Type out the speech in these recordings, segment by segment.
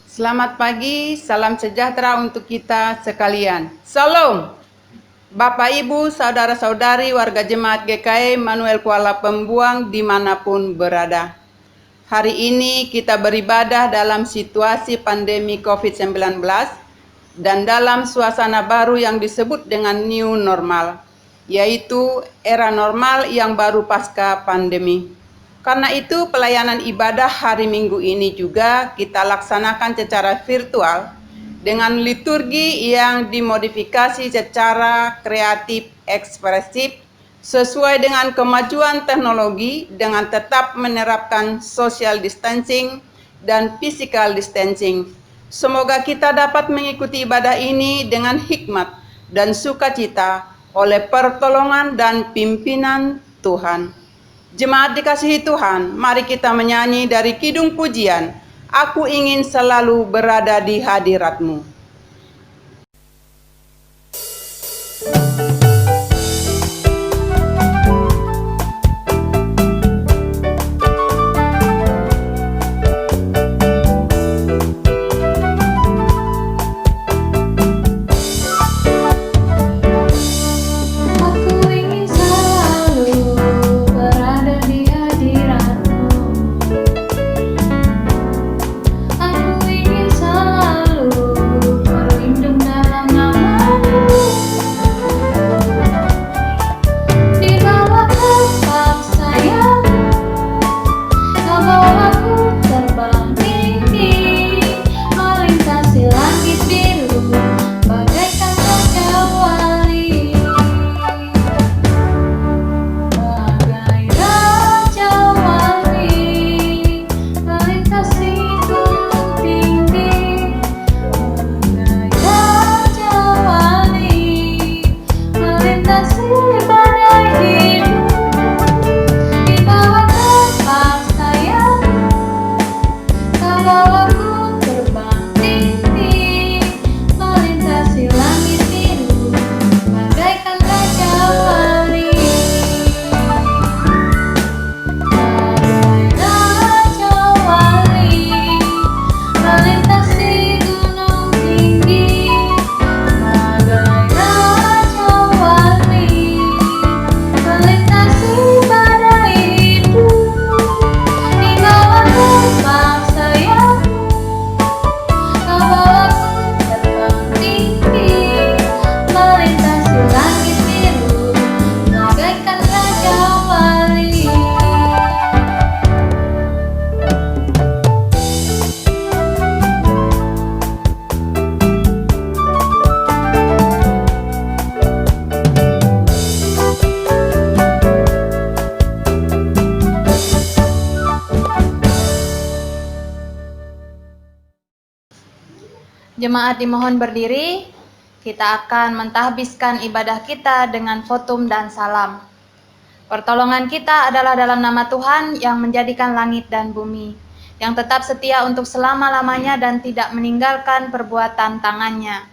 Selamat pagi, salam sejahtera untuk kita sekalian. Salam, Bapak Ibu, Saudara-saudari, warga Jemaat GKI Manuel Kuala Pembuang dimanapun berada. Hari ini kita beribadah dalam situasi pandemi COVID-19 dan dalam suasana baru yang disebut dengan new normal, yaitu era normal yang baru pasca pandemi. Karena itu pelayanan ibadah hari Minggu ini juga kita laksanakan secara virtual dengan liturgi yang dimodifikasi secara kreatif ekspresif sesuai dengan kemajuan teknologi dengan tetap menerapkan social distancing dan physical distancing. Semoga kita dapat mengikuti ibadah ini dengan hikmat dan sukacita oleh pertolongan dan pimpinan Tuhan. Jemaat dikasihi Tuhan, mari kita menyanyi dari Kidung Pujian, Aku ingin selalu berada di hadirat-Mu. Jemaat dimohon berdiri, kita akan mentahbiskan ibadah kita dengan votum dan salam. Pertolongan kita adalah dalam nama Tuhan yang menjadikan langit dan bumi, yang tetap setia untuk selama-lamanya dan tidak meninggalkan perbuatan tangannya.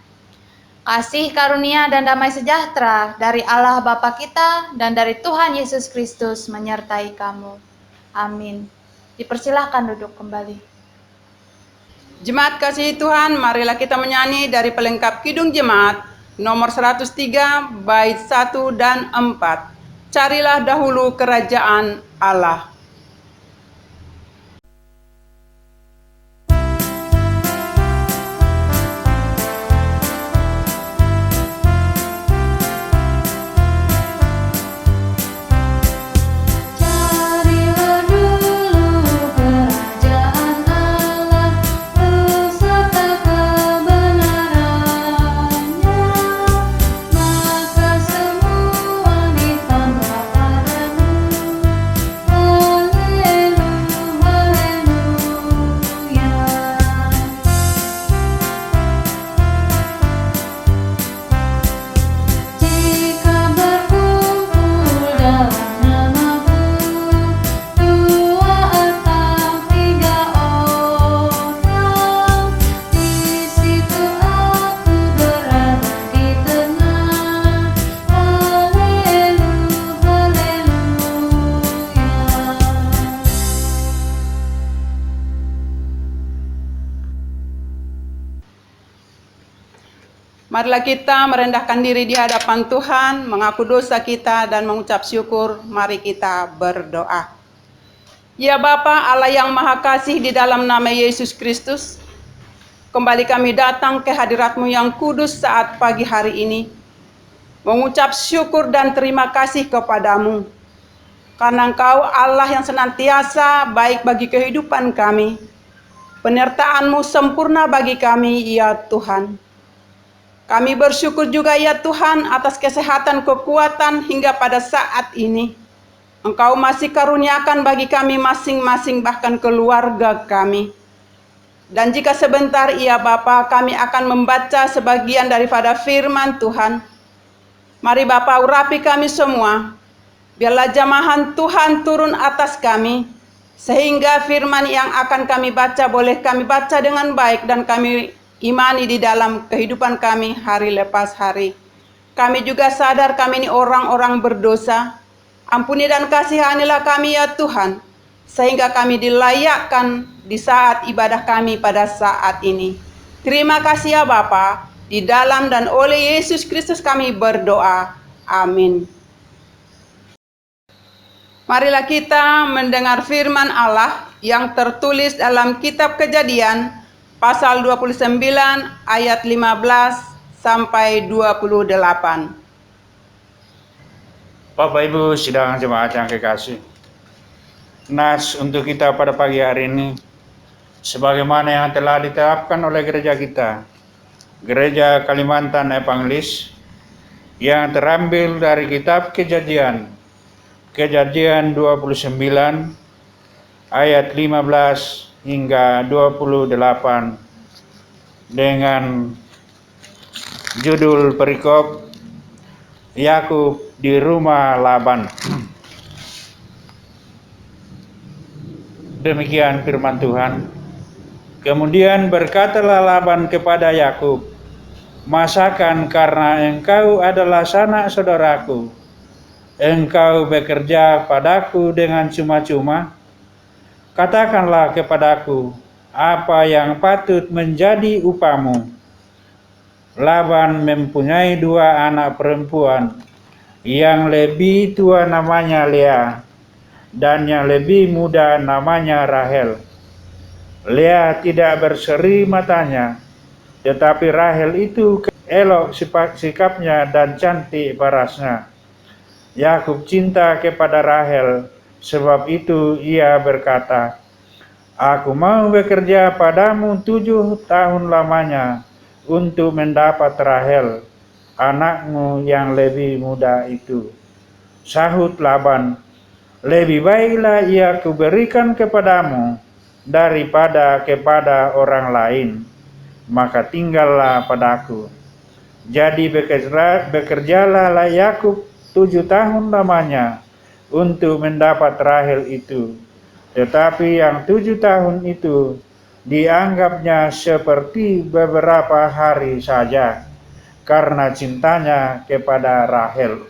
Kasih karunia dan damai sejahtera dari Allah Bapa kita dan dari Tuhan Yesus Kristus menyertai kamu. Amin. Dipersilahkan duduk kembali. Jemaat kasih Tuhan, marilah kita menyanyi dari pelengkap Kidung Jemaat nomor 103 bait 1 dan 4. Carilah dahulu kerajaan Allah. Oh Marilah kita merendahkan diri di hadapan Tuhan, mengaku dosa kita dan mengucap syukur. Mari kita berdoa. Ya Bapa Allah yang Maha Kasih, di dalam nama Yesus Kristus, kembali kami datang ke hadirat-Mu yang kudus saat pagi hari ini, mengucap syukur dan terima kasih kepadamu, karena Engkau Allah yang senantiasa baik bagi kehidupan kami. Penyertaan-Mu sempurna bagi kami, ya Tuhan. Kami bersyukur juga, ya Tuhan, atas kesehatan, kekuatan hingga pada saat ini. Engkau masih karuniakan bagi kami masing-masing, bahkan keluarga kami. Dan jika sebentar, ya Bapa, kami akan membaca sebagian daripada firman Tuhan. Mari Bapa urapi kami semua. Biarlah jamahan Tuhan turun atas kami, sehingga firman yang akan kami baca boleh kami baca dengan baik dan kami imani di dalam kehidupan kami hari lepas hari. Kami juga sadar kami ini orang-orang berdosa. Ampuni dan kasihanilah kami, ya Tuhan, sehingga kami dilayakkan di saat ibadah kami pada saat ini. Terima kasih ya Bapa, di dalam dan oleh Yesus Kristus kami berdoa. Amin. Marilah kita mendengar firman Allah yang tertulis dalam kitab Kejadian pasal 29 ayat 15 sampai 28. Bapak Ibu sidang jemaat yang kekasih, nas untuk kita pada pagi hari ini, sebagaimana yang telah ditetapkan oleh gereja kita, Gereja Kalimantan Evangelis, yang terambil dari kitab Kejadian 29 ayat 15 hingga 28 dengan judul perikop Yakub di rumah Laban. Demikian firman Tuhan. Kemudian berkatalah Laban kepada Yakub, "Masakan karena engkau adalah sanak saudaraku, engkau bekerja padaku dengan cuma-cuma? Katakanlah kepadaku, apa yang patut menjadi upamu?" Laban mempunyai 2 anak perempuan. Yang lebih tua namanya Lea, dan yang lebih muda namanya Rahel. Lea tidak berseri matanya, tetapi Rahel itu elok sikapnya dan cantik parasnya. Yakub cinta kepada Rahel, sebab itu ia berkata, "Aku mau bekerja padamu 7 tahun lamanya untuk mendapat Rahel, anakmu yang lebih muda itu." Sahut Laban, "Lebih baiklah ia kuberikan kepadamu daripada kepada orang lain, maka tinggallah padaku." Jadi bekerjalah Yakub 7 tahun lamanya untuk mendapat Rahel itu. Tetapi yang 7 tahun itu dianggapnya seperti beberapa hari saja, karena cintanya kepada Rahel.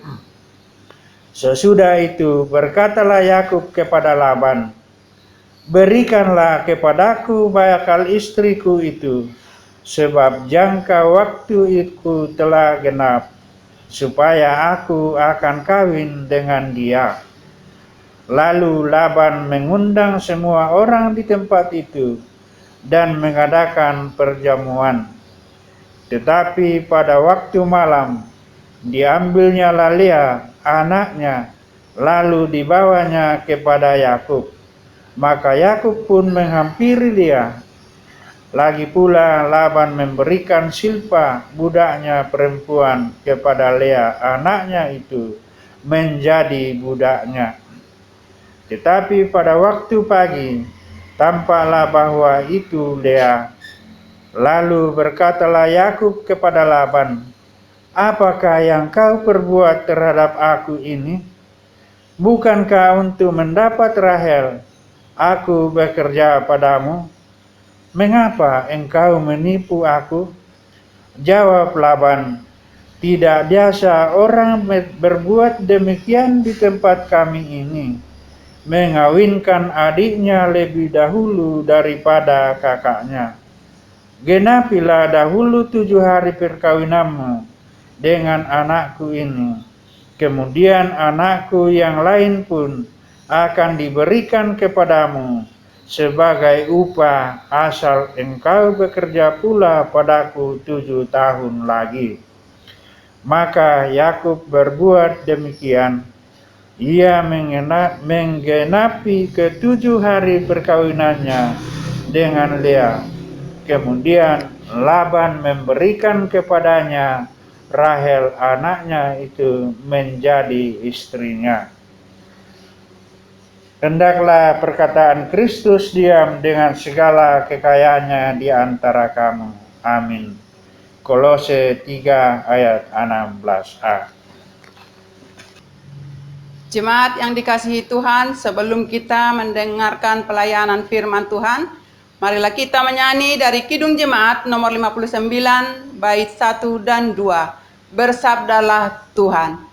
Sesudah itu berkatalah Yakub kepada Laban, "Berikanlah kepadaku bakal istriku itu, sebab jangka waktu itu telah genap, supaya aku akan kawin dengan dia." Lalu Laban mengundang semua orang di tempat itu dan mengadakan perjamuan. Tetapi pada waktu malam diambilnya Lea anaknya, lalu dibawanya kepada Yakub. Maka Yakub pun menghampiri Lea. Lagi pula Laban memberikan Silpa budaknya perempuan kepada Lea anaknya itu menjadi budaknya. Tetapi pada waktu pagi tampaklah bahwa itu Lea. Lalu berkatalah Yakub kepada Laban, "Apakah yang kau perbuat terhadap aku ini? Bukankah untuk mendapat Rahel aku bekerja padamu? Mengapa engkau menipu aku?" Jawab Laban, "Tidak biasa orang berbuat demikian di tempat kami ini, mengawinkan adiknya lebih dahulu daripada kakaknya." Genapilah dahulu 7 hari perkawinanmu dengan anakku ini. Kemudian anakku yang lain pun akan diberikan kepadamu sebagai upah, asal engkau bekerja pula padaku 7 tahun lagi. Maka Yakub berbuat demikian. Ia menggenapi ke-7 hari perkawinannya dengan Lea. Kemudian Laban memberikan kepadanya Rahel anaknya itu menjadi istrinya. Hendaklah perkataan Kristus diam dengan segala kekayaannya di antara kamu. Amin. Kolose 3 ayat 16a. Jemaat yang dikasihi Tuhan, sebelum kita mendengarkan pelayanan firman Tuhan, marilah kita menyanyi dari Kidung Jemaat nomor 59, bait 1 dan 2. Bersabdalah Tuhan.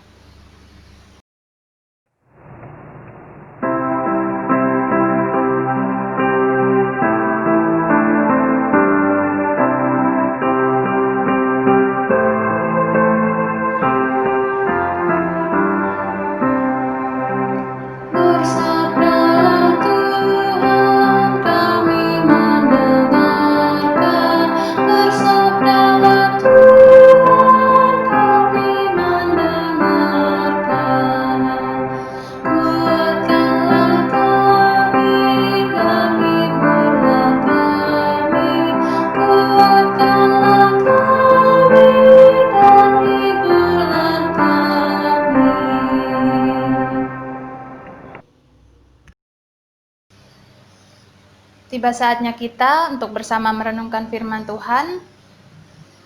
Tiba saatnya kita untuk bersama merenungkan firman Tuhan.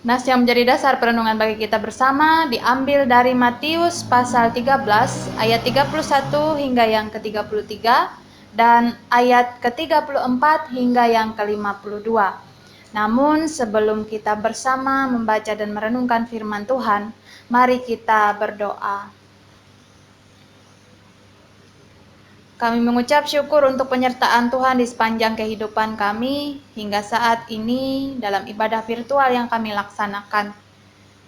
Nas yang menjadi dasar perenungan bagi kita bersama diambil dari Matius pasal 13 ayat 31 hingga yang ke-33 dan ayat ke-34 hingga yang ke-52. Namun sebelum kita bersama membaca dan merenungkan firman Tuhan, mari kita berdoa. Kami mengucap syukur untuk penyertaan Tuhan di sepanjang kehidupan kami hingga saat ini dalam ibadah virtual yang kami laksanakan.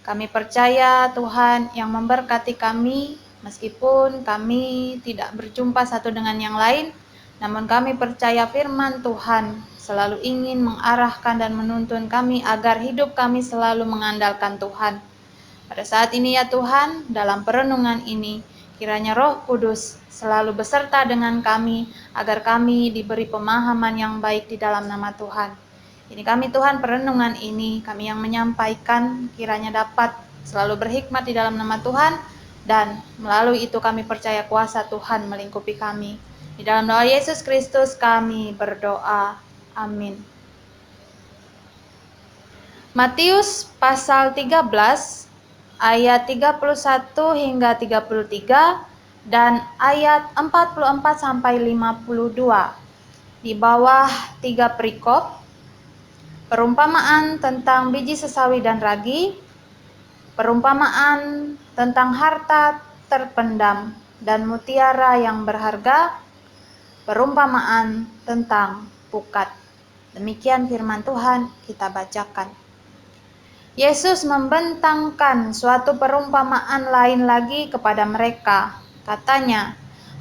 Kami percaya Tuhan yang memberkati kami meskipun kami tidak berjumpa satu dengan yang lain, namun kami percaya firman Tuhan selalu ingin mengarahkan dan menuntun kami agar hidup kami selalu mengandalkan Tuhan. Pada saat ini ya Tuhan, dalam perenungan ini, kiranya Roh Kudus selalu beserta dengan kami, agar kami diberi pemahaman yang baik di dalam nama Tuhan. Ini kami Tuhan, perenungan ini, kami yang menyampaikan, kiranya dapat selalu berhikmat di dalam nama Tuhan, dan melalui itu kami percaya kuasa Tuhan melingkupi kami. Di dalam doa Yesus Kristus kami berdoa. Amin. Matius pasal 13, ayat 31 hingga 33, dan ayat 44 sampai 52. Di bawah 3 perikop, perumpamaan tentang biji sesawi dan ragi, perumpamaan tentang harta terpendam dan mutiara yang berharga, perumpamaan tentang pukat. Demikian firman Tuhan, kita bacakan. Yesus membentangkan suatu perumpamaan lain lagi kepada mereka. Katanya,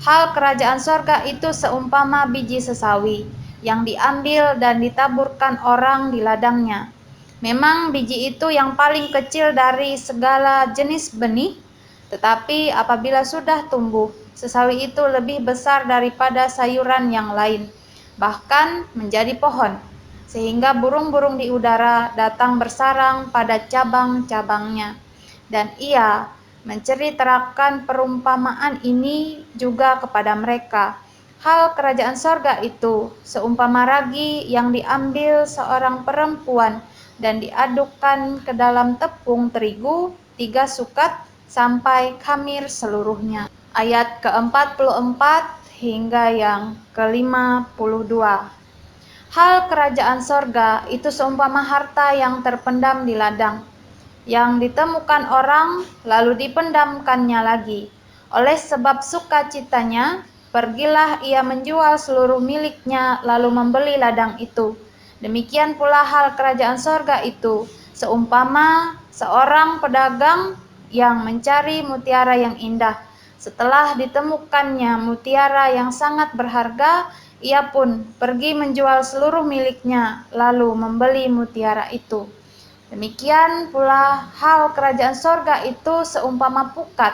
hal kerajaan sorga itu seumpama biji sesawi yang diambil dan ditaburkan orang di ladangnya. Memang biji itu yang paling kecil dari segala jenis benih, tetapi apabila sudah tumbuh, sesawi itu lebih besar daripada sayuran yang lain, bahkan menjadi pohon, sehingga burung-burung di udara datang bersarang pada cabang-cabangnya. Dan ia menceritakan perumpamaan ini juga kepada mereka. Hal kerajaan sorga itu seumpama ragi yang diambil seorang perempuan dan diadukkan ke dalam tepung terigu 3 sukat sampai khamir seluruhnya. Ayat ke-44 hingga yang ke-52. Hal kerajaan sorga itu seumpama harta yang terpendam di ladang, yang ditemukan orang lalu dipendamkannya lagi. Oleh sebab sukacitanya, pergilah ia menjual seluruh miliknya lalu membeli ladang itu, Demikian pula hal kerajaan sorga itu, seumpama seorang pedagang yang mencari mutiara yang indah. Setelah ditemukannya mutiara yang sangat berharga, ia pun pergi menjual seluruh miliknya, lalu membeli mutiara itu. Demikian pula hal kerajaan sorga itu seumpama pukat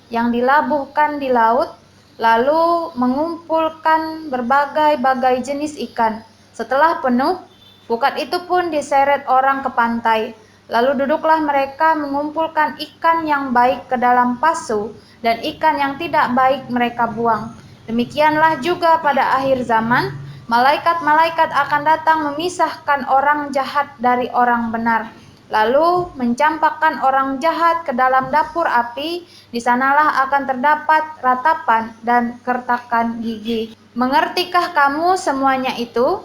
yang dilabuhkan di laut, lalu mengumpulkan berbagai-bagai jenis ikan. Setelah penuh, pukat itu pun diseret orang ke pantai. Lalu duduklah mereka mengumpulkan ikan yang baik ke dalam pasu, dan ikan yang tidak baik mereka buang. Demikianlah juga pada akhir zaman, malaikat-malaikat akan datang memisahkan orang jahat dari orang benar, lalu mencampakkan orang jahat ke dalam dapur api. Di sanalah akan terdapat ratapan dan kertakan gigi. Mengertikah kamu semuanya itu?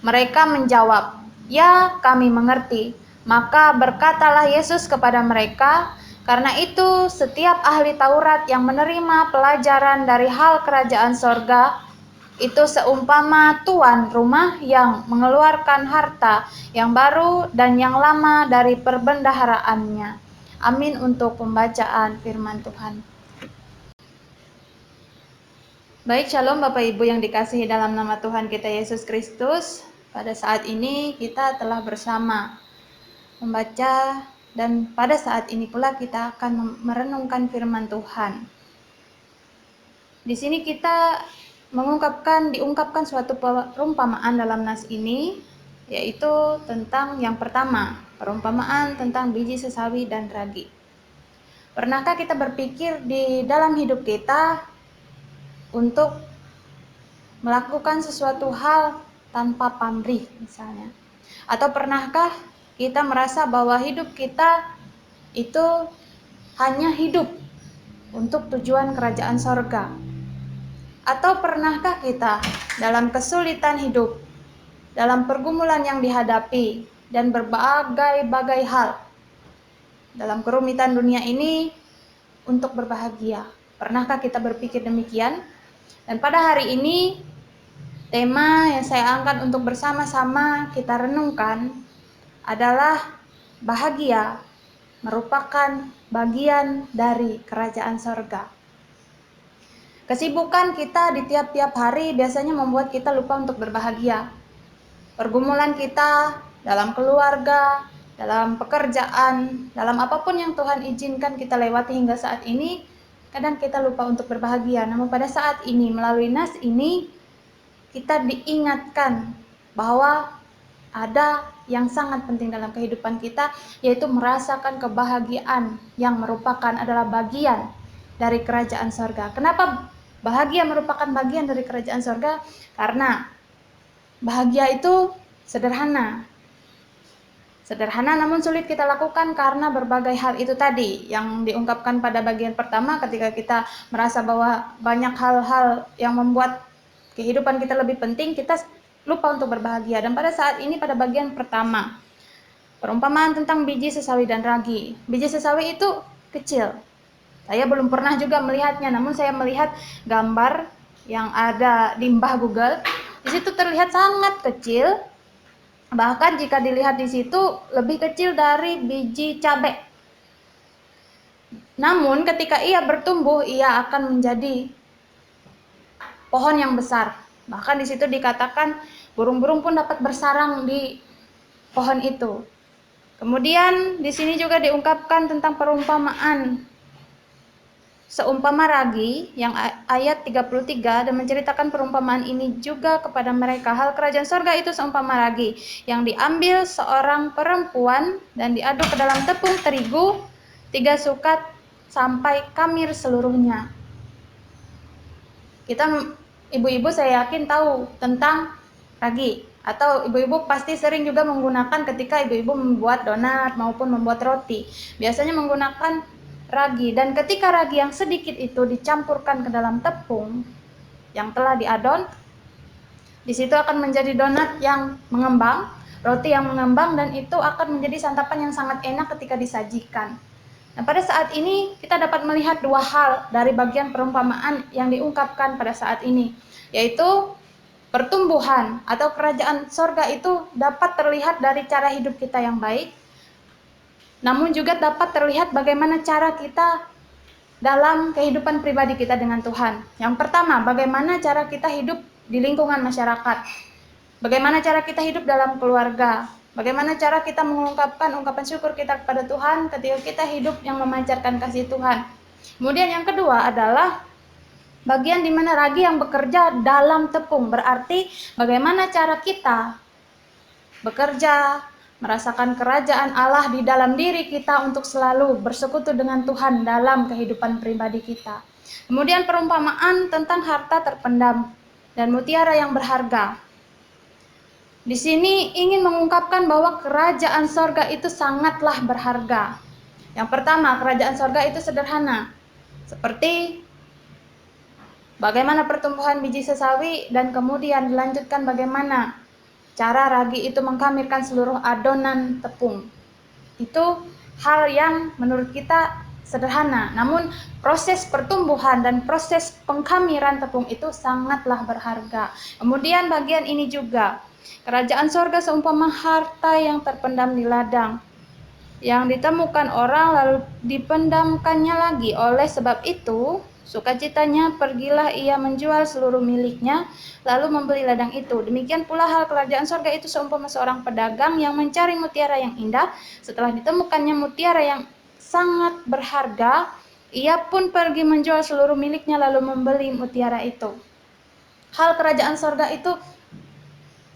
Mereka menjawab, "Ya, kami mengerti." Maka berkatalah Yesus kepada mereka, "Karena itu setiap ahli Taurat yang menerima pelajaran dari hal kerajaan sorga itu seumpama tuan rumah yang mengeluarkan harta yang baru dan yang lama dari perbendaharaannya." Amin untuk pembacaan firman Tuhan. Baik, shalom Bapak Ibu yang dikasihi dalam nama Tuhan kita Yesus Kristus. Pada saat ini kita telah bersama membaca, dan pada saat ini pula kita akan merenungkan firman Tuhan. Di sini kita diungkapkan suatu perumpamaan dalam nas ini, yaitu tentang yang pertama, perumpamaan tentang biji sesawi dan ragi. Pernahkah kita berpikir di dalam hidup kita untuk melakukan sesuatu hal tanpa pamrih misalnya? Atau pernahkah kita merasa bahwa hidup kita itu hanya hidup untuk tujuan kerajaan sorga? Atau pernahkah kita dalam kesulitan hidup, dalam pergumulan yang dihadapi, dan berbagai-bagai hal dalam kerumitan dunia ini untuk berbahagia? Pernahkah kita berpikir demikian? Dan pada hari ini, tema yang saya angkat untuk bersama-sama kita renungkan adalah bahagia merupakan bagian dari kerajaan sorga. Kesibukan kita di tiap-tiap hari biasanya membuat kita lupa untuk berbahagia. Pergumulan kita dalam keluarga, dalam pekerjaan, dalam apapun yang Tuhan izinkan kita lewati hingga saat ini, kadang kita lupa untuk berbahagia. Namun pada saat ini, melalui nas ini, kita diingatkan bahwa ada yang sangat penting dalam kehidupan kita, yaitu merasakan kebahagiaan yang merupakan adalah bagian dari kerajaan sorga. Kenapa bahagia merupakan bagian dari kerajaan sorga? Karena bahagia itu sederhana namun sulit kita lakukan karena berbagai hal itu tadi yang diungkapkan pada bagian pertama, ketika kita merasa bahwa banyak hal-hal yang membuat kehidupan kita lebih penting, kita lupa untuk berbahagia. Dan pada saat ini, pada bagian pertama, perumpamaan tentang biji sesawi dan ragi. Biji sesawi itu kecil. Saya belum pernah juga melihatnya, namun saya melihat gambar yang ada di Mbah Google. Di situ terlihat sangat kecil. Bahkan jika dilihat di situ lebih kecil dari biji cabai. Namun ketika ia bertumbuh, ia akan menjadi pohon yang besar. Bahkan di situ dikatakan burung-burung pun dapat bersarang di pohon itu. Kemudian di sini juga diungkapkan tentang perumpamaan seumpama ragi yang ayat 33, dan menceritakan perumpamaan ini juga kepada mereka. Hal kerajaan sorga itu seumpama ragi yang diambil seorang perempuan dan diaduk ke dalam tepung terigu 3 sukat sampai kamir seluruhnya. Kita ibu-ibu saya yakin tahu tentang ragi, atau ibu-ibu pasti sering juga menggunakan ketika ibu-ibu membuat donat maupun membuat roti. Biasanya menggunakan ragi, dan ketika ragi yang sedikit itu dicampurkan ke dalam tepung yang telah diadon, di situ akan menjadi donat yang mengembang, roti yang mengembang, dan itu akan menjadi santapan yang sangat enak ketika disajikan. Nah, pada saat ini kita dapat melihat dua hal dari bagian perumpamaan yang diungkapkan pada saat ini, yaitu pertumbuhan atau kerajaan sorga itu dapat terlihat dari cara hidup kita yang baik, namun juga dapat terlihat bagaimana cara kita dalam kehidupan pribadi kita dengan Tuhan. Yang pertama, bagaimana cara kita hidup di lingkungan masyarakat, bagaimana cara kita hidup dalam keluarga, bagaimana cara kita mengungkapkan ungkapan syukur kita kepada Tuhan ketika kita hidup yang memancarkan kasih Tuhan. Kemudian yang kedua adalah bagian di mana ragi yang bekerja dalam tepung, berarti bagaimana cara kita bekerja, merasakan kerajaan Allah di dalam diri kita untuk selalu bersekutu dengan Tuhan dalam kehidupan pribadi kita. Kemudian perumpamaan tentang harta terpendam dan mutiara yang berharga. Di sini ingin mengungkapkan bahwa kerajaan sorga itu sangatlah berharga. Yang pertama, kerajaan sorga itu sederhana, seperti bagaimana pertumbuhan biji sesawi, dan kemudian dilanjutkan bagaimana cara ragi itu mengkamirkan seluruh adonan tepung. Itu hal yang menurut kita sederhana, namun proses pertumbuhan dan proses pengkamiran tepung itu sangatlah berharga. Kemudian bagian ini juga, kerajaan sorga seumpama harta yang terpendam di ladang, yang ditemukan orang lalu dipendamkannya lagi. Oleh sebab itu, sukacitanya pergilah ia menjual seluruh miliknya, lalu membeli ladang itu. Demikian pula hal kerajaan sorga itu seumpama seorang pedagang yang mencari mutiara yang indah. Setelah ditemukannya mutiara yang sangat berharga, ia pun pergi menjual seluruh miliknya lalu membeli mutiara itu. Hal kerajaan sorga itu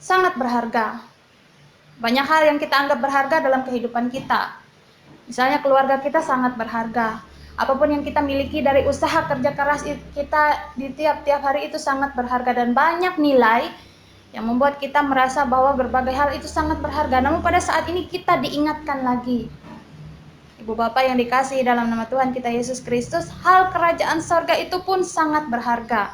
sangat berharga. Banyak hal yang kita anggap berharga dalam kehidupan kita. Misalnya keluarga kita sangat berharga. Apapun yang kita miliki dari usaha kerja keras kita di tiap-tiap hari itu sangat berharga, dan banyak nilai yang membuat kita merasa bahwa berbagai hal itu sangat berharga. Namun pada saat ini kita diingatkan lagi, Ibu Bapak yang dikasihi dalam nama Tuhan kita Yesus Kristus, hal kerajaan sorga itu pun sangat berharga.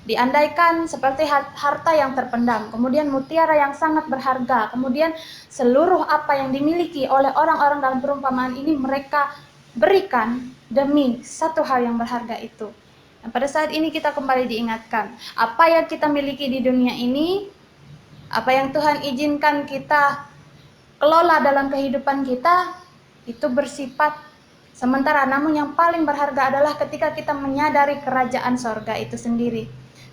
Diandaikan seperti harta yang terpendam, kemudian mutiara yang sangat berharga, kemudian seluruh apa yang dimiliki oleh orang-orang dalam perumpamaan ini mereka berikan demi satu hal yang berharga itu. Dan pada saat ini kita kembali diingatkan, apa yang kita miliki di dunia ini, apa yang Tuhan izinkan kita kelola dalam kehidupan kita, itu bersifat sementara, namun yang paling berharga adalah ketika kita menyadari kerajaan sorga itu sendiri.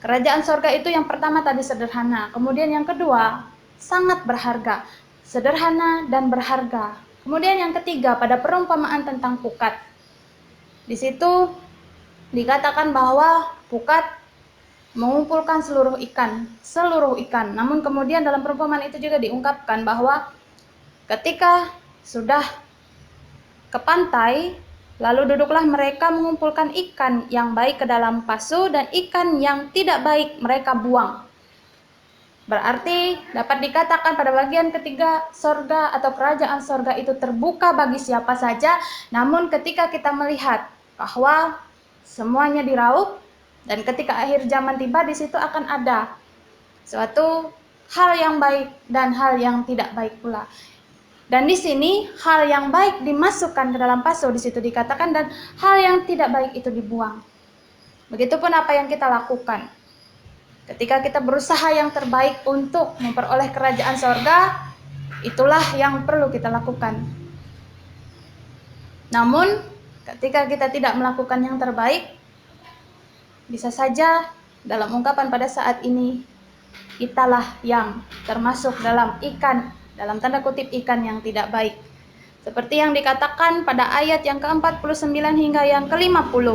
Kerajaan sorga itu yang pertama tadi sederhana, kemudian yang kedua sangat berharga, sederhana dan berharga. Kemudian yang ketiga pada perumpamaan tentang pukat. Di situ dikatakan bahwa pukat mengumpulkan seluruh ikan. Namun kemudian dalam perumpamaan itu juga diungkapkan bahwa ketika sudah ke pantai, lalu duduklah mereka mengumpulkan ikan yang baik ke dalam pasu, dan ikan yang tidak baik mereka buang. Berarti dapat dikatakan pada bagian ketiga, sorga atau kerajaan sorga itu terbuka bagi siapa saja. Namun ketika kita melihat bahwa semuanya diraup, dan ketika akhir zaman tiba, di situ akan ada suatu hal yang baik dan hal yang tidak baik pula. Dan di sini hal yang baik dimasukkan ke dalam pasu, di situ dikatakan, dan hal yang tidak baik itu dibuang. Begitupun apa yang kita lakukan. Ketika kita berusaha yang terbaik untuk memperoleh kerajaan sorga, itulah yang perlu kita lakukan. Namun ketika kita tidak melakukan yang terbaik, bisa saja dalam ungkapan pada saat ini, kitalah yang termasuk dalam ikan, dalam tanda kutip ikan yang tidak baik. Seperti yang dikatakan pada ayat yang ke-49 hingga yang ke-50.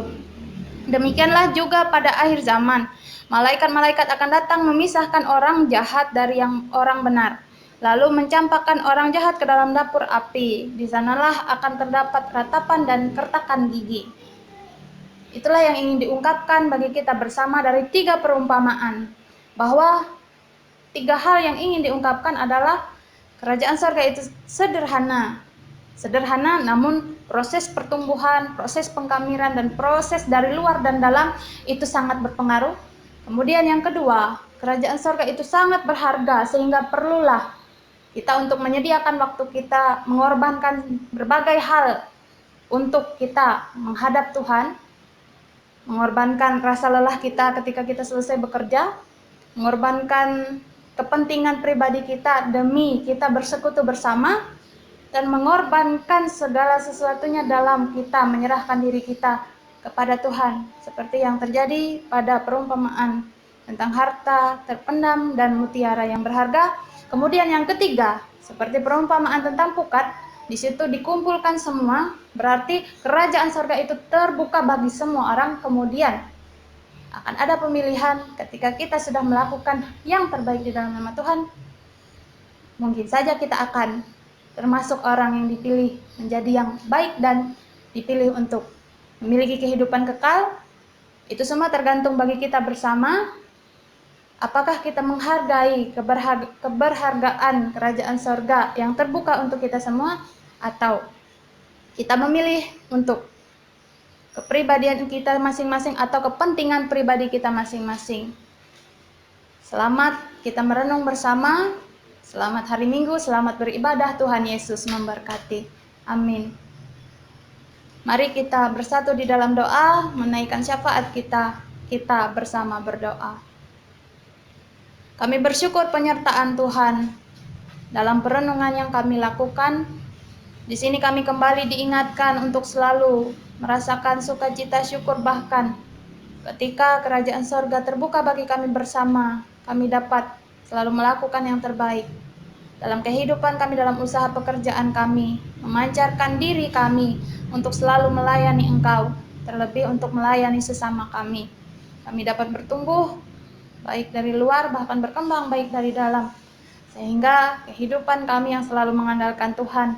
Demikianlah juga pada akhir zaman, malaikat-malaikat akan datang memisahkan orang jahat dari yang orang benar, lalu mencampakkan orang jahat ke dalam dapur api. Di sanalah akan terdapat ratapan dan kertakan gigi. Itulah yang ingin diungkapkan bagi kita bersama dari 3 perumpamaan, bahwa 3 hal yang ingin diungkapkan adalah kerajaan sorga itu sederhana, namun proses pertumbuhan, proses pengkamiran, dan proses dari luar dan dalam itu sangat berpengaruh. Kemudian yang kedua, kerajaan sorga itu sangat berharga, sehingga perlulah kita untuk menyediakan waktu kita, mengorbankan berbagai hal untuk kita menghadap Tuhan, mengorbankan rasa lelah kita ketika kita selesai bekerja. mengorbankan kepentingan pribadi kita demi kita bersekutu bersama, dan mengorbankan segala sesuatunya dalam kita menyerahkan diri kita kepada Tuhan, seperti yang terjadi pada perumpamaan tentang harta terpendam dan mutiara yang berharga. Kemudian yang ketiga, seperti perumpamaan tentang pukat, di situ dikumpulkan semua, berarti kerajaan surga itu terbuka bagi semua orang. Kemudian akan ada pemilihan ketika kita sudah melakukan yang terbaik di dalam nama Tuhan. Mungkin saja kita akan termasuk orang yang dipilih menjadi yang baik dan dipilih untuk memiliki kehidupan kekal. Itu semua tergantung bagi kita bersama. Apakah kita menghargai keberhargaan kerajaan surga yang terbuka untuk kita semua, atau kita memilih untuk kepribadian kita masing-masing atau kepentingan pribadi kita masing-masing. Selamat kita merenung bersama. Selamat hari Minggu, selamat beribadah. Tuhan Yesus memberkati. Amin. Mari kita bersatu di dalam doa, menaikkan syafaat kita. Kita bersama berdoa. Kami bersyukur penyertaan Tuhan dalam perenungan yang kami lakukan. Di sini kami kembali diingatkan untuk selalu merasakan sukacita syukur, bahkan ketika kerajaan sorga terbuka bagi kami bersama, kami dapat selalu melakukan yang terbaik dalam kehidupan kami, dalam usaha pekerjaan kami, memancarkan diri kami untuk selalu melayani Engkau, terlebih untuk melayani sesama kami. Kami dapat bertumbuh baik dari luar, bahkan berkembang baik dari dalam, sehingga kehidupan kami yang selalu mengandalkan Tuhan,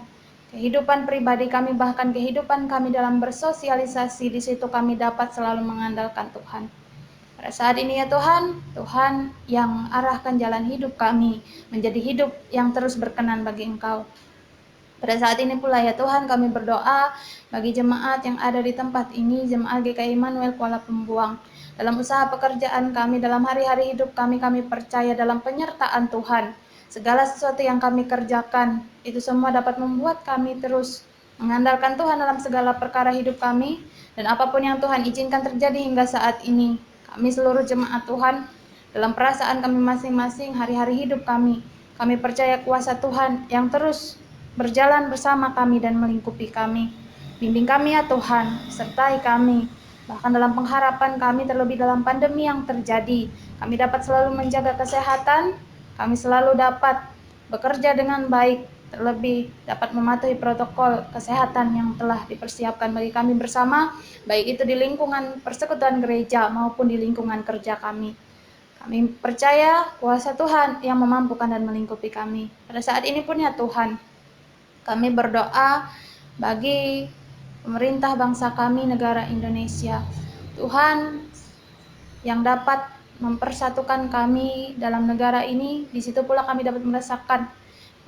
kehidupan pribadi kami, bahkan kehidupan kami dalam bersosialisasi, di situ kami dapat selalu mengandalkan Tuhan. Pada saat ini ya Tuhan, Tuhan yang arahkan jalan hidup kami menjadi hidup yang terus berkenan bagi Engkau. Pada saat ini pula ya Tuhan, kami berdoa bagi jemaat yang ada di tempat ini, jemaat GKI Immanuel Kuala Pembuang. Dalam usaha pekerjaan kami, dalam hari-hari hidup kami percaya dalam penyertaan Tuhan. Segala sesuatu yang kami kerjakan, itu semua dapat membuat kami terus mengandalkan Tuhan dalam segala perkara hidup kami. Dan apapun yang Tuhan izinkan terjadi hingga saat ini, kami seluruh jemaat Tuhan, dalam perasaan kami masing-masing, hari-hari hidup kami percaya kuasa Tuhan yang terus berjalan bersama kami dan melingkupi kami. Bimbing kami ya Tuhan, sertai kami, bahkan dalam pengharapan kami, terlebih dalam pandemi yang terjadi, kami dapat selalu menjaga kesehatan, kami selalu dapat bekerja dengan baik, terlebih dapat mematuhi protokol kesehatan yang telah dipersiapkan bagi kami bersama, baik itu di lingkungan persekutuan gereja maupun di lingkungan kerja kami. Kami percaya kuasa Tuhan yang memampukan dan melingkupi kami. Pada saat ini pun ya Tuhan, kami berdoa bagi pemerintah bangsa kami, negara Indonesia. Tuhan yang dapat mempersatukan kami dalam negara ini, di situ pula kami dapat merasakan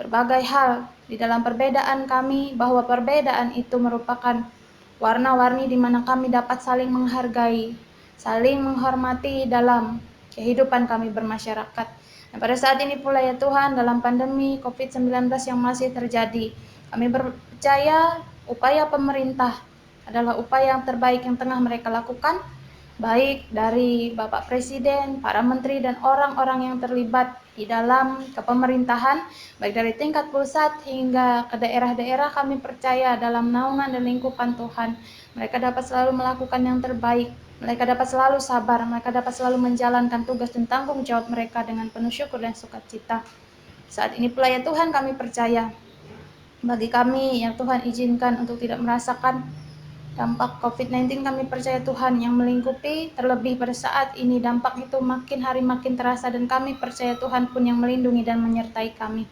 berbagai hal di dalam perbedaan kami, bahwa perbedaan itu merupakan warna-warni di mana kami dapat saling menghargai, saling menghormati dalam kehidupan kami bermasyarakat. Dan pada saat ini pula ya Tuhan, dalam pandemi COVID-19 yang masih terjadi, kami percaya upaya pemerintah adalah upaya yang terbaik yang tengah mereka lakukan, baik dari Bapak Presiden, para menteri, dan orang-orang yang terlibat di dalam kepemerintahan, baik dari tingkat pusat hingga ke daerah-daerah. Kami percaya dalam naungan dan lingkupan Tuhan, mereka dapat selalu melakukan yang terbaik, mereka dapat selalu sabar, mereka dapat selalu menjalankan tugas dan tanggung jawab mereka dengan penuh syukur dan sukacita. Saat ini pula ya Tuhan, kami percaya bagi kami yang Tuhan izinkan untuk tidak merasakan dampak COVID-19, kami percaya Tuhan yang melingkupi, terlebih pada saat ini dampak itu makin hari makin terasa, dan kami percaya Tuhan pun yang melindungi dan menyertai kami.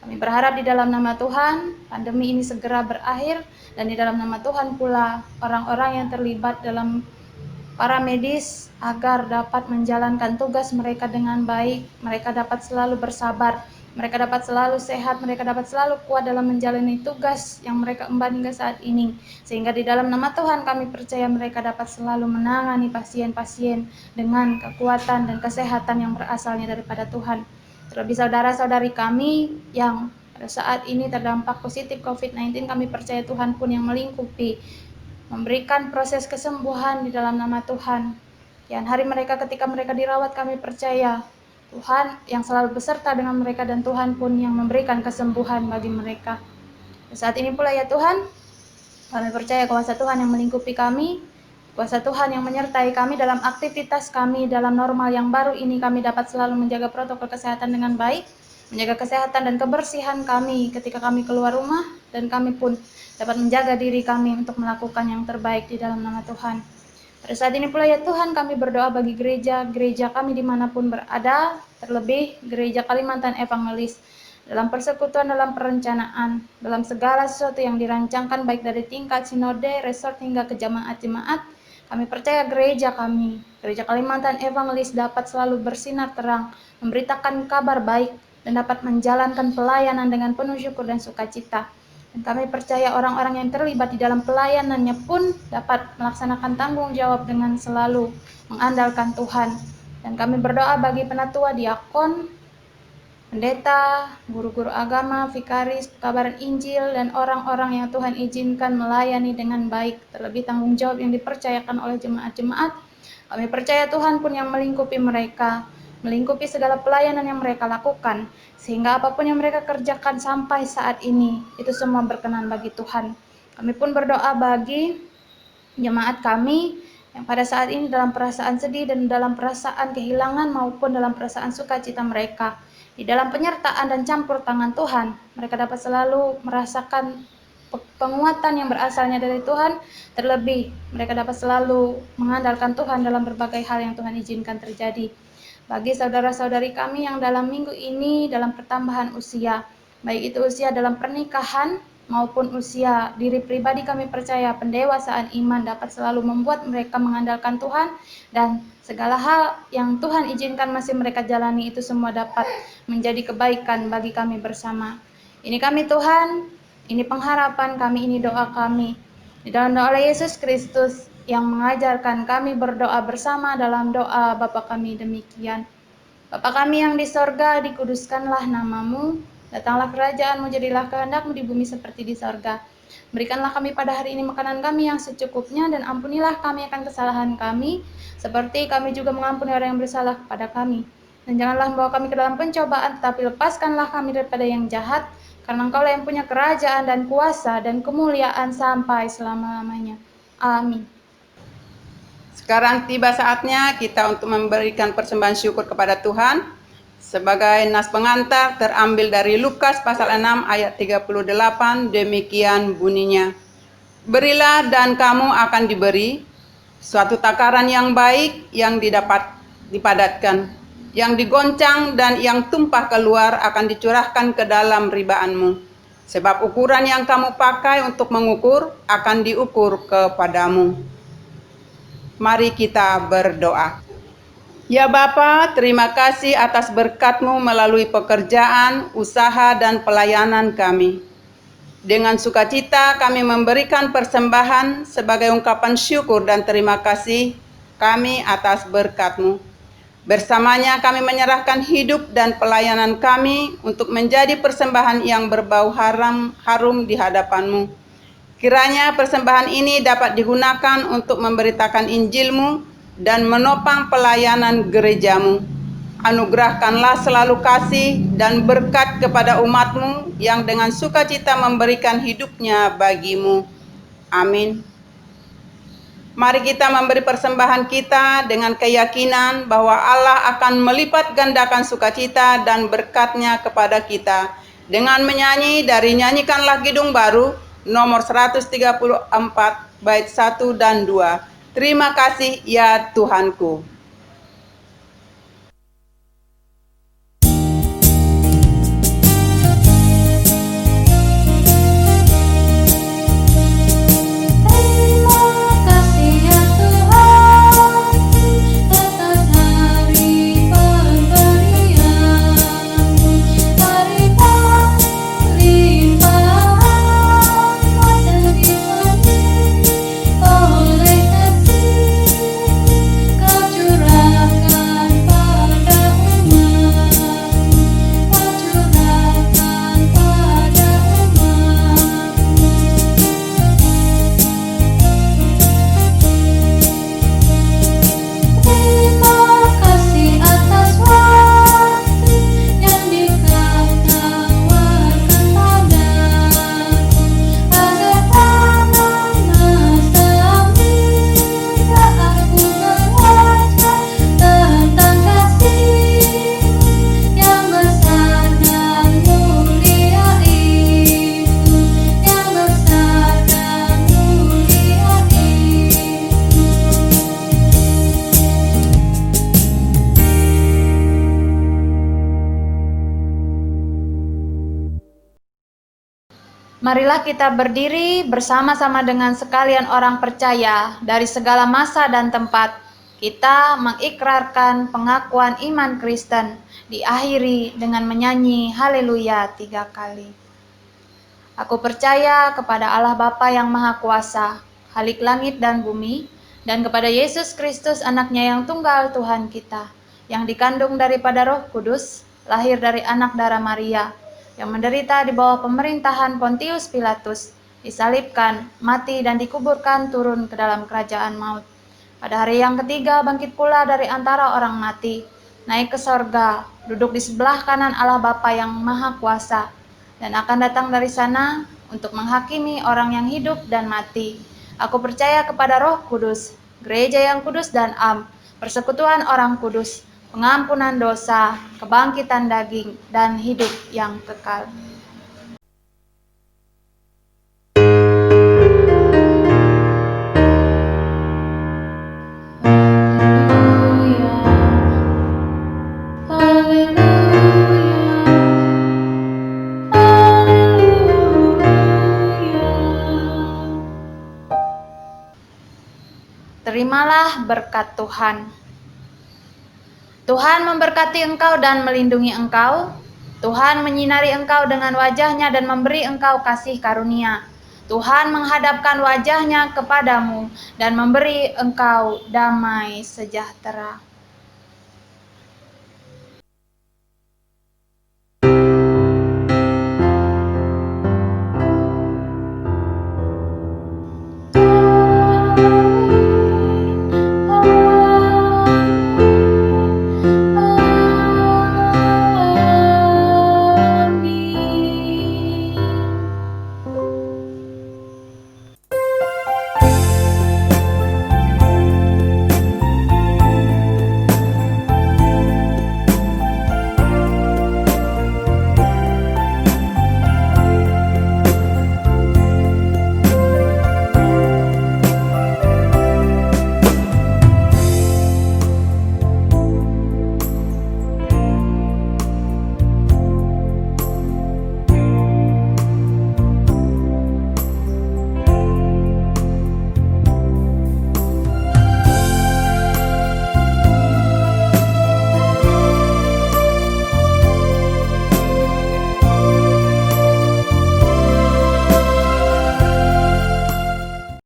Kami berharap di dalam nama Tuhan pandemi ini segera berakhir, dan di dalam nama Tuhan pula orang-orang yang terlibat dalam para medis agar dapat menjalankan tugas mereka dengan baik, mereka dapat selalu bersabar, mereka dapat selalu sehat, mereka dapat selalu kuat dalam menjalani tugas yang mereka emban hingga saat ini. Sehingga di dalam nama Tuhan kami percaya mereka dapat selalu menangani pasien-pasien dengan kekuatan dan kesehatan yang berasalnya daripada Tuhan. Terlebih saudara-saudari kami yang pada saat ini terdampak positif COVID-19, kami percaya Tuhan pun yang melingkupi, memberikan proses kesembuhan di dalam nama Tuhan. Kian hari mereka ketika mereka dirawat, kami percaya Tuhan yang selalu beserta dengan mereka, dan Tuhan pun yang memberikan kesembuhan bagi mereka. Saat ini pula ya Tuhan, kami percaya kuasa Tuhan yang melingkupi kami, kuasa Tuhan yang menyertai kami dalam aktivitas kami dalam normal yang baru ini. Kami dapat selalu menjaga protokol kesehatan dengan baik, menjaga kesehatan dan kebersihan kami ketika kami keluar rumah, dan kami pun dapat menjaga diri kami untuk melakukan yang terbaik di dalam nama Tuhan. Pada saat ini pula ya Tuhan, kami berdoa bagi gereja kami dimanapun berada, terlebih gereja Kalimantan Evangelis, dalam persekutuan, dalam perencanaan, dalam segala sesuatu yang dirancangkan, baik dari tingkat sinode, resort, hingga ke jemaat-jemaat. Kami percaya gereja kami, gereja Kalimantan Evangelis, dapat selalu bersinar terang, memberitakan kabar baik, dan dapat menjalankan pelayanan dengan penuh syukur dan sukacita. Dan kami percaya orang-orang yang terlibat di dalam pelayanannya pun dapat melaksanakan tanggung jawab dengan selalu mengandalkan Tuhan. Dan kami berdoa bagi penatua, diakon, pendeta, guru-guru agama, vikaris, kabaran Injil, dan orang-orang yang Tuhan izinkan melayani dengan baik, terlebih tanggung jawab yang dipercayakan oleh jemaat-jemaat. Kami percaya Tuhan pun yang melingkupi mereka, melingkupi segala pelayanan yang mereka lakukan, sehingga apapun yang mereka kerjakan sampai saat ini, itu semua berkenan bagi Tuhan. Kami pun berdoa bagi jemaat kami yang pada saat ini dalam perasaan sedih dan dalam perasaan kehilangan maupun dalam perasaan sukacita mereka. Di dalam penyertaan dan campur tangan Tuhan, mereka dapat selalu merasakan penguatan yang berasalnya dari Tuhan. Terlebih, mereka dapat selalu mengandalkan Tuhan dalam berbagai hal yang Tuhan izinkan terjadi. Bagi saudara-saudari kami yang dalam minggu ini dalam pertambahan usia, baik itu usia dalam pernikahan maupun usia diri pribadi, kami percaya pendewasaan iman dapat selalu membuat mereka mengandalkan Tuhan, dan segala hal yang Tuhan izinkan masih mereka jalani itu semua dapat menjadi kebaikan bagi kami bersama. Ini kami Tuhan, ini pengharapan kami, ini doa kami. Di dalam doa oleh Yesus Kristus yang mengajarkan kami berdoa bersama dalam doa Bapa kami demikian. Bapa kami yang di sorga, dikuduskanlah namamu, datanglah kerajaanmu, jadilah kehendakmu di bumi seperti di sorga. Berikanlah kami pada hari ini makanan kami yang secukupnya, dan ampunilah kami akan kesalahan kami, seperti kami juga mengampuni orang yang bersalah kepada kami. Dan janganlah membawa kami ke dalam pencobaan, tetapi lepaskanlah kami daripada yang jahat, karena Engkaulah yang punya kerajaan dan kuasa dan kemuliaan sampai selama-lamanya. Amin. Sekarang tiba saatnya kita untuk memberikan persembahan syukur kepada Tuhan. Sebagai nas pengantar terambil dari Lukas pasal 6 ayat 38, demikian bunyinya. Berilah dan kamu akan diberi, suatu takaran yang baik yang dipadatkan, yang digoncang dan yang tumpah keluar akan dicurahkan ke dalam ribaanmu. Sebab ukuran yang kamu pakai untuk mengukur akan diukur kepadamu. Mari kita berdoa. Ya Bapa, terima kasih atas berkat-Mu melalui pekerjaan, usaha, dan pelayanan kami. Dengan sukacita kami memberikan persembahan sebagai ungkapan syukur dan terima kasih kami atas berkat-Mu. Bersamanya kami menyerahkan hidup dan pelayanan kami untuk menjadi persembahan yang berbau harum di hadapan-Mu. Kiranya persembahan ini dapat digunakan untuk memberitakan Injil-Mu dan menopang pelayanan gereja-Mu. Anugerahkanlah selalu kasih dan berkat kepada umat-Mu yang dengan sukacita memberikan hidupnya bagi-Mu. Amin. Mari kita memberi persembahan kita dengan keyakinan bahwa Allah akan melipat gandakan sukacita dan berkat-Nya kepada kita. Dengan menyanyi dari Nyanyikanlah Kidung Baru, nomor 134, bait 1 dan 2. Terima kasih ya Tuhanku. Kau Marilah kita berdiri bersama-sama dengan sekalian orang percaya dari segala masa dan tempat. Kita mengikrarkan pengakuan iman Kristen, diakhiri dengan menyanyi haleluya 3 kali. Aku percaya kepada Allah Bapa yang Maha Kuasa, Khalik langit dan bumi, dan kepada Yesus Kristus anaknya yang tunggal Tuhan kita, yang dikandung daripada Roh Kudus, lahir dari anak darah Maria, yang menderita di bawah pemerintahan Pontius Pilatus, disalibkan, mati dan dikuburkan turun ke dalam kerajaan maut. Pada hari yang ketiga bangkit pula dari antara orang mati, naik ke sorga, duduk di sebelah kanan Allah Bapa yang Maha Kuasa, dan akan datang dari sana untuk menghakimi orang yang hidup dan mati. Aku percaya kepada Roh Kudus, gereja yang kudus dan am, persekutuan orang kudus, pengampunan dosa, kebangkitan daging, dan hidup yang kekal. Terimalah berkat Tuhan. Tuhan memberkati engkau dan melindungi engkau. Tuhan menyinari engkau dengan wajah-Nya dan memberi engkau kasih karunia. Tuhan menghadapkan wajah-Nya kepadamu dan memberi engkau damai sejahtera.